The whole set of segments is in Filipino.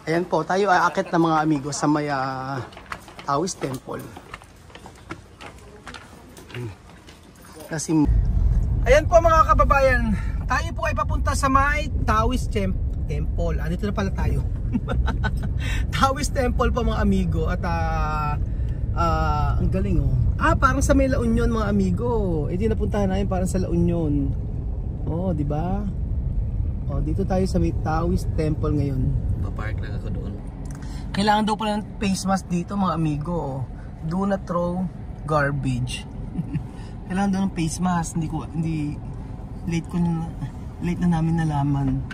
Ayan po, tayo ay akit ng mga amigo sa may Taoist Temple. Kasi ayan po mga kababayan, tayo po ay papunta sa may Taoist Temple. Dito na pala tayo. Taoist Temple po mga amigo. At ang galing oh. Parang sa may La Union mga amigo. Hindi napuntahan namin, parang sa La Union. Oh, di ba? Oh, dito tayo sa may Taoist Temple ngayon. Papark lang ako doon. Kailangan daw pala ng face mask dito mga amigo. Oh. Do not throw garbage. Kailangan daw ng face mask. Hindi late na namin nalaman.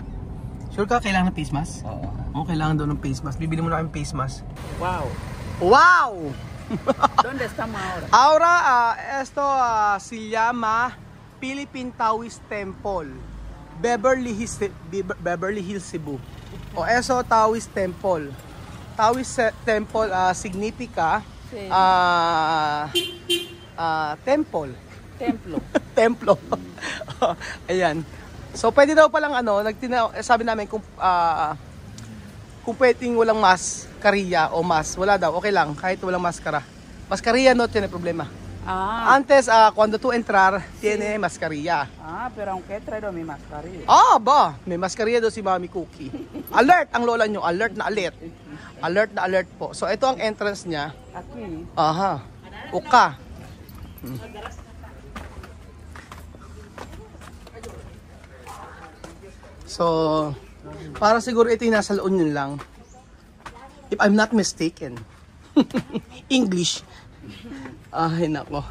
Sure ka kailangan ng face mask? Oo. Oo, kailangan daw ng face mask. Bibili mo na kami face mask. Wow. Wow! ¿Dónde estamos ahora? Ahora, esto se llama Philippine Taoist Temple. Beverly Hills, Cebu. O eso Taoist Temple. Taoist Temple significa Sí. temple. Templo. Templo. Ayan. So pwede daw palang sabi namin kung pwedeng walang mascarilla o mas, wala daw, okay lang kahit walang maskara. Mascarilla no tiene problema. Antes cuando tú entrar tiene mascarilla. Pero aunque he traído mi mascarilla. Ba, may mascarilla daw si Mami Cookie. Alert ang lola nyo, alert na alert. Alert na alert po. So ito ang entrance niya. Aquí. Aha. Uka. So, para siguro ito yung nasa La Union lang. If I'm not mistaken. English. Ay, nako.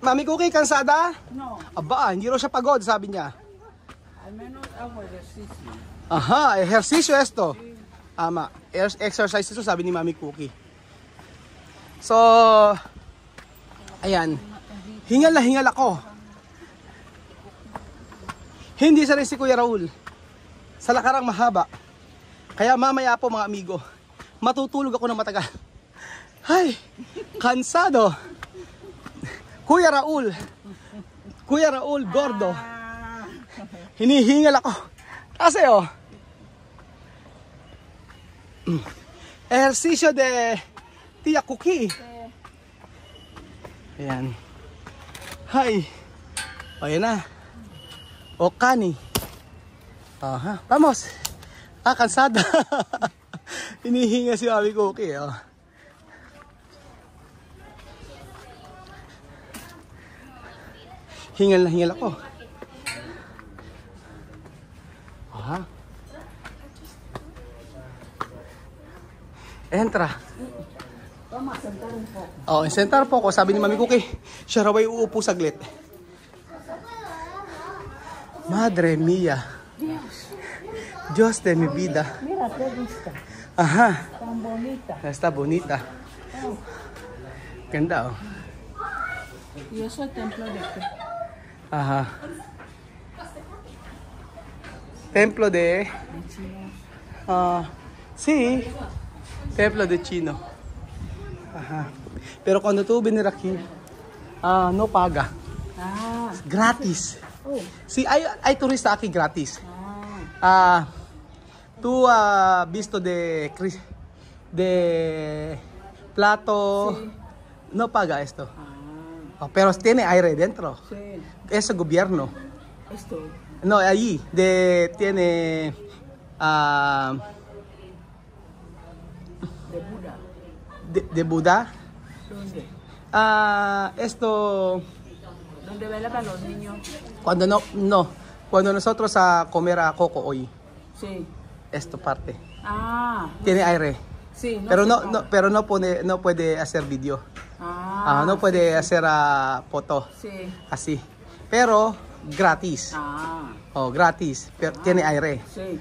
Mami Cookie, kansada? No. Aba, hindi raw siya pagod, sabi niya. Al menos hago ejercicio. Aha, ehersisyo esto. Ama, exercise ito, sabi ni Mami Cookie. So, ayan. Hingal na hingal ako. Hindi sa rin si Kuya Raul. Sa lakarang mahaba. Kaya mamaya po mga amigo, matutulog ako ng matagal. Ay, kansado. Kuya Raul, gordo. Hinihingal ako. Kasi ehersisyo de Tia Cookie. Ayan. Hay. Ayan na. O kani. Aha. Vamos. Kansada. Hinihinga si Mami Cookie. Hingal na hingal ako. Aha. Entra. Vamos a sentar un poco. Sentar po ako. Sabi ni Mami Cookie, siya raw ay uupo saglit. Madre mía. Dios de mi vida. Mira qué vista. Ajá. Tan bonita. Está bonita. Ganda Y eso es templo de qué? Ajá. Templo de... De China. Sí. Templo de Chino. Ajá. Pero cuando tú venir aquí, no paga. Gratis. Oh. Sí, hay turista aquí gratis. Tú visto de plato, sí. No paga esto. Pero tiene aire dentro. Sí. Es el gobierno. Esto. No, allí tiene De Buda. de Buda. ¿Dónde? Esto ¿Dónde bailan los niños? cuando nosotros comer a coco hoy. Sí. Esto parte. Tiene aire. Sí. Pero no puede hacer video. No puede hacer foto. Sí. Así. Pero gratis. Gratis. Pero tiene aire. Sí.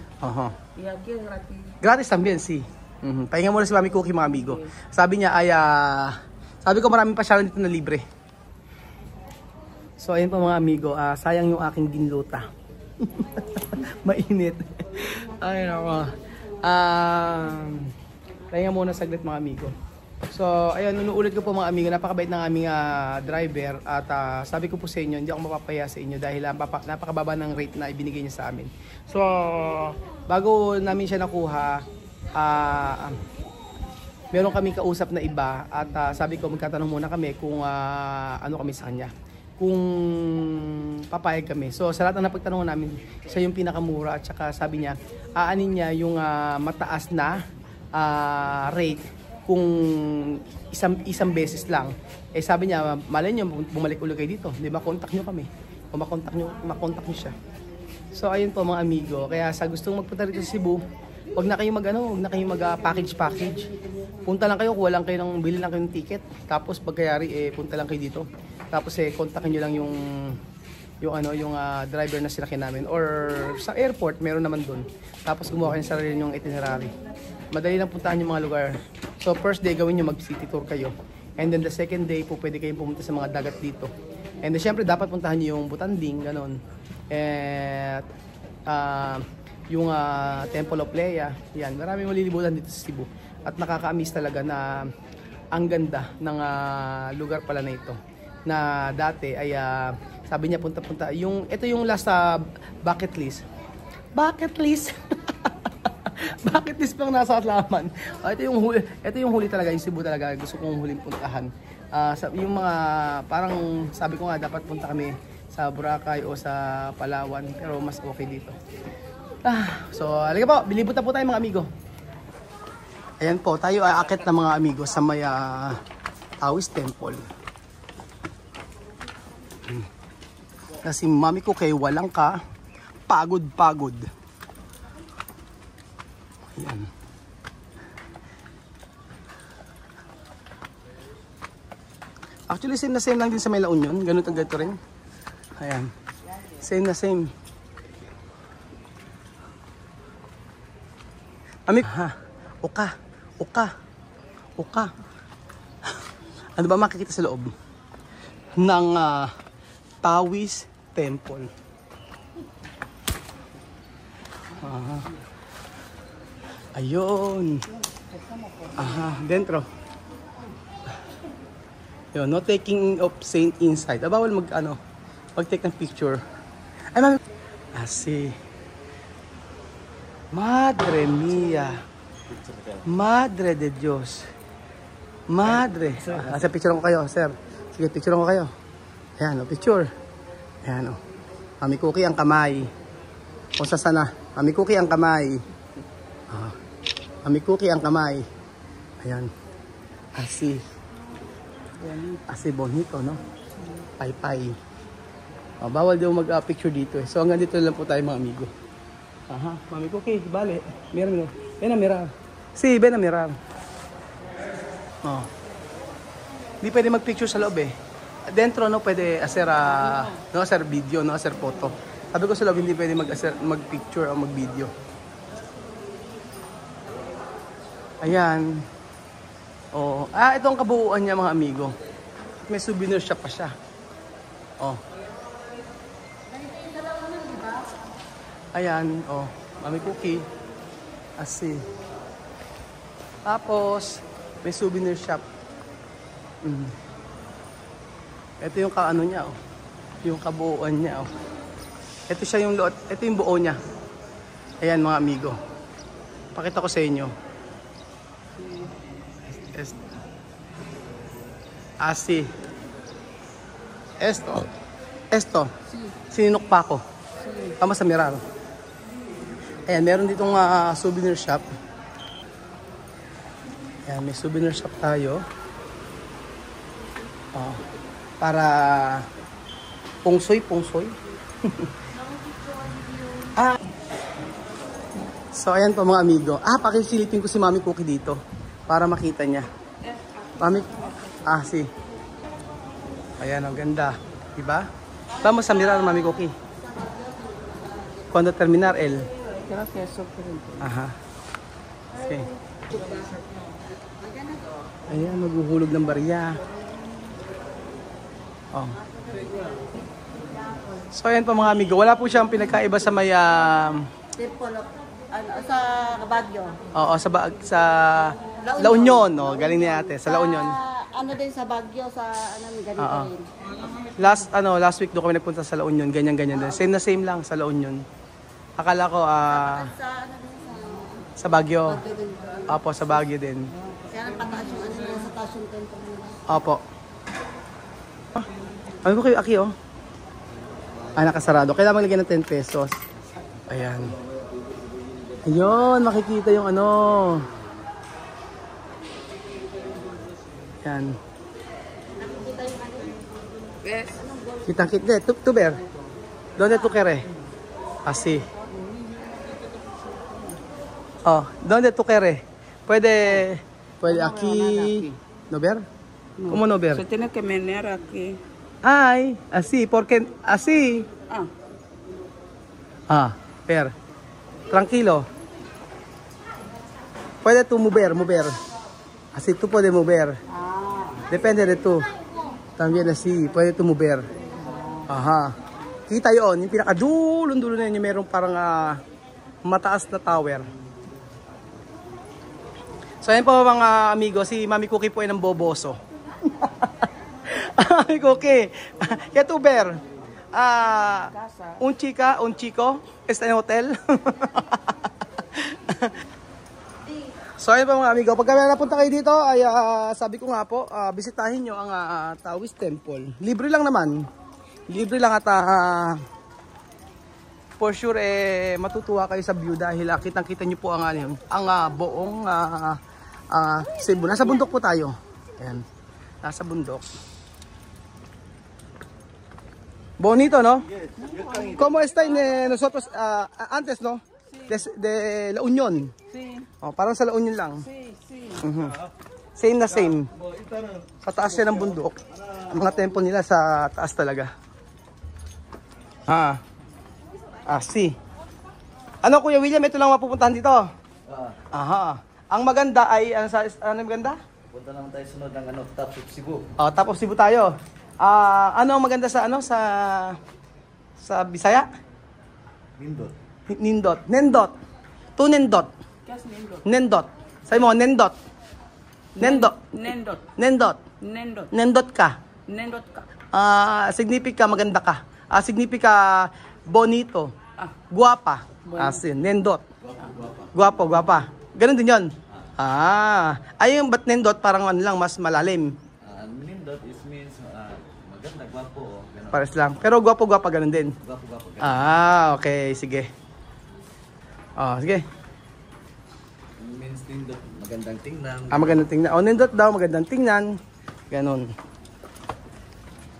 ¿Y aquí es gratis? Gratis también, sí. Pahinga muna si Mami Cookie mga amigo. Sabi niya ay sabi ko maraming pasyalan dito na libre. So ayun po mga amigo, sayang yung aking ginluta. Mainit. Ay nako. Pahinga muna saglit mga amigo. So ayun, nunuulit ko po mga amigo, napakabait ng aming driver. At sabi ko po sa inyo, hindi ako mapapahiya sa inyo dahil napakababa ng rate na ibinigay niya sa amin. So bago namin siya nakuha, meron kami kausap na iba at sabi ko magtatanong muna kami kung ano kami sa kanya. Kung papayag kami. So sa lahat ng napagtanong namin, siya yung pinakamura at saka sabi niya, aanin niya yung mataas na rate kung isang beses lang. Eh sabi niya, malay niyo bumalik ulit kayo dito. Di ba, contact niyo kami. O makontak niyo siya. So ayun po mga amigo, kaya sa gustong magpunta rito sa Cebu, wag na kayong mag-package. Punta lang kayo, kuha lang kayo ng bili lang kayo ng ticket. Tapos pagkayari punta lang kayo dito. Tapos kontakin niyo lang yung driver na sinakyan namin or sa airport meron naman doon. Tapos gumawa kayo ng sarili yung itinerary. Madali lang puntahan yung mga lugar. So first day gawin niyo mag-city tour kayo. And then the second day po pwede kayong pumunta sa mga dagat dito. And then syempre dapat puntahan niyo yung Butanding, ganon. At yung Temple of Lea, yan, maraming malilibutan dito sa Cebu at nakaka-amaze talaga na ang ganda ng lugar pala na ito na dati ay sabi niya punta-punta ito yung last bucket list bucket list pang nasa Atlaman. Ito yung huli talaga, yung Cebu talaga gusto kong huling puntahan. Yung mga parang sabi ko nga dapat punta kami sa Boracay o sa Palawan pero mas okay dito. So, halika po, bilibot na po tayo mga amigo. Ayan po, tayo aakit na mga amigo sa may Taoist Temple. Kasi mami ko kay walang ka, pagod. Ayan. Actually, same na same lang din sa may La Union. Ganun ang ganito rin. Ayan. Same na same. Amik, Uka. Ano ba makikita sa loob ng Taoist Temple? Ayun. Dentro. Yun, no taking of saint inside. Bawal mag-take ng picture. Ay, mami. Asi. Madre mia. Madre de Dios. Madre. Sa picture ko kayo, sir. Sige, picture ko kayo. Ayan, picture. Ayan, Mami Cookie ang kamay. O sa sana. Mami Cookie ang kamay. Mami Cookie ang kamay. Ayan. Asi bonito, no? Pay. Bawal daw mag-picture dito eh. So hanggang dito lang po tayo mga amigo. Mami Cookie, bale. Meron. Ven a mirar. Si, ven a mirar. Hindi pwede mag-picture sa loob eh. Dentro no pwede hacer video, no hacer photo. Sabi ko sa loob hindi pwede mag-picture o mag-video. Ayan. Ito ang kabuuan niya mga amigo. May souvenir shop pa siya. Ayan, Mami Cookie. Asi. Tapos, may souvenir shop. Ito yung kaano niya, yung kabuuan niya, Ito siya yung ito yung buo niya. Ayan mga amigo. Pakita ko sa inyo. Asi. Esto. Sininok pa ako. Tama sa mirar. Ayan, meron ditong souvenir shop. Ayan, may souvenir shop tayo. Para pungsoy. So ayan po mga amigo. Pakisilipin ko si Mami Cookie dito para makita niya. Mami, si. Ayan, ang ganda, diba? Vamos a mirar, Mami Cookie. Cuando terminar el. Okay. Ayan, maghuhulog ng barya. So ayan po mga amigo, wala po siyang pinagkaiba sa may Temple of, sa Baguio. Oo, sa La Union, galing ni ate, sa La Union. Ano din sa Baguio, sa ganito rin. Last week doon kami nagpunta sa La Union, ganyan din. Same na same lang sa La Union. Akala ko Sa sa Baguio. Baguio din. Opo, sa Baguio din. Kaya nang pataas yung ano nila sa taas yung temple nila. Opo. Ano ko kayo, Aki, oh? Ah, nakasarado. Kailangan maglagay ng 10 pesos. Ayan. Ayun, makikita yung ano. Ayan. Yes. Kitang-kita. Tuber. Donde tu quieres? Así. Oh, donde tu quieres? Puede aquí. ¿No ver? ¿Cómo no ver? Se tiene que menear aquí. Ay, así, porque así. Ah. Ah, ver. Tranquilo. Puede tú mover. Así tú puedes mover. Ah. Depende de tú. También así, puede tú mover. Aha. Kita yon, yung pinaka-dulo-dulo na yun, yung merong parang mataas na tower. So ayan po mga amigo, si Mami Cookie po ay ng Boboso. Mami Cookie, kaya tuber, un chico, está en hotel. So ayun po mga amigo, pagka napunta kayo dito, ay sabi ko nga po, bisitahin nyo ang Taoist Temple. Libre lang naman. Libre lang at for sure matutuwa kayo sa view dahil kitang-kita nyo po ang buong Cebu. Nasa bundok po tayo. Ayan. Nasa bundok. Bonito, no? Como está nosotros antes, no? De La Union. Sí. Oh, parang sa La Union lang. Sí, sí. Same na same. Sa taas siya ng bundok. Ang mga temple nila sa taas talaga. Si. Ano Kuya William, ito lang mapupuntahan dito? Aha. Ang maganda ay, ano maganda? Punta naman tayo sunod ng Top of Cebu. Oh, Top of Cebu tayo. Ano ang maganda sa sa Bisaya? Nindot. Nendot. Tunendot. ¿Qué es nendot? Nendot. Sabi mo, nendot. Nendot. Nendot. Nendot. Nendot. Nendot ka. Nendot ka. Significa maganda ka. Significa bonito. Guapa. Asin. Nendot. Guapo, guapa. Ganun din yun. Ay yung ba't nendot parang ano lang, mas malalim. Nindot means maganda, guwapo. Pares lang. Pero guwapo-guwapa ganun din. Guwapo. Okay. Sige. Sige. Means nindot, magandang tingnan. Magandang tingnan. Nindot daw, magandang tingnan. Ganun.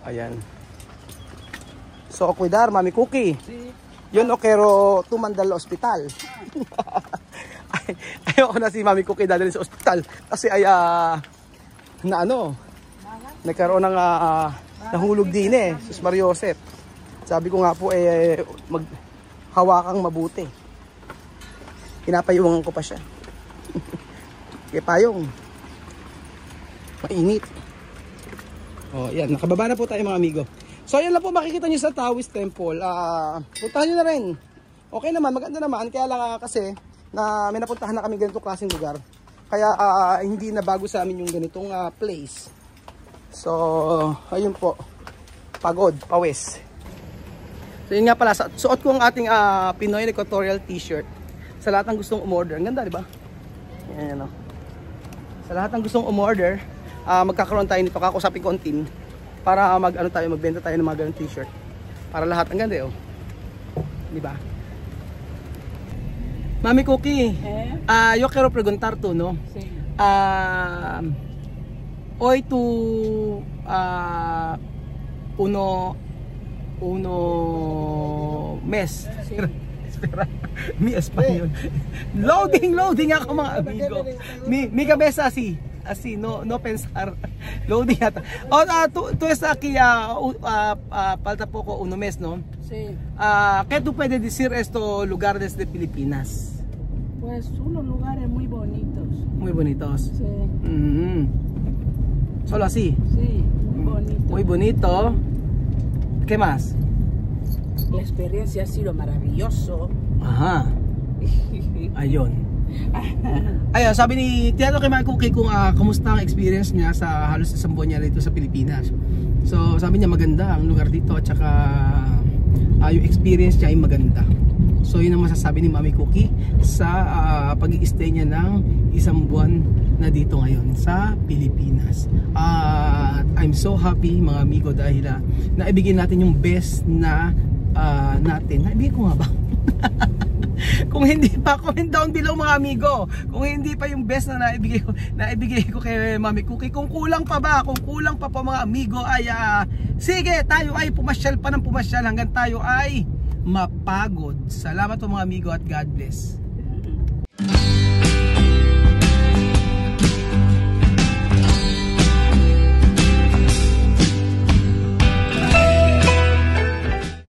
Ayan. So, cuidar, Mami Cookie. Yun ero tumandal hospital. Ayoko na si Mami Cookie dadalhin sa ospital. Kasi nagkaroon ng nahulog din Sus Mariosep. Sabi ko nga po maghawakang mabuti. Pinapayungan ko pa siya. Kaya payong. Mainit. Yan. Nakababa na po tayo mga amigo. So yan lang po makikita nyo sa Taoist Temple. Puntahan nyo na rin. Okay naman, maganda naman. Kaya lang kasi may napuntahan na kami ganitong klaseng lugar. Kaya hindi na bago sa amin yung ganitong place. So, ayun po. Pagod, pawis. So yun nga pala, suot ko ang ating Pinoy Equatorial t-shirt. Sa lahat ng gustong umorder. Ang ganda, di ba? Yan, o. Sa lahat ng gustong umorder, magkakaroon tayo nito. Kakusapin ko ang team. Para magbenta tayo ng mga ganong t-shirt. Para lahat. Ang ganda, di ba? Mami Cookie, yo quiero preguntar tú, ¿no? Sí. Hoy tú, uno mes. Sí. Espera, mi español. Loading ako mga amigo. Mi cabeza así, no pensar. Loading ata. Tú estás aquí, falta poco, uno mes, ¿no? Sí. ¿Qué tú puedes decir estos lugares de Filipinas? Pues unos lugares muy bonitos. Muy bonitos. Sí. Solo así. Sí, muy bonito. Muy bonito. ¿Qué más? La experiencia ha sido maravilloso. Ajá. Ayun. Ayun, sabi ni Tiago kay Mami Cookie kung kumusta ang experience niya sa halos isang buwan niya rito sa Pilipinas. So sabi niya maganda ang lugar dito at saka yung experience niya ay maganda. So yun ang masasabi ni Mami Cookie sa pag-i-stay niya ng isang buwan na dito ngayon sa Pilipinas. I'm so happy mga amigo dahil naibigay natin yung best na natin. Naibigay ko nga ba? Kung hindi pa, comment down below mga amigo. Kung hindi pa yung best na naibigay ko kay Mami Cookie. Kung kulang pa ba, kung kulang pa mga amigo ay sige, tayo ay pumasyal pa ng pumasyal hanggang tayo ay mapagod. Salamat po mga amigo at God bless.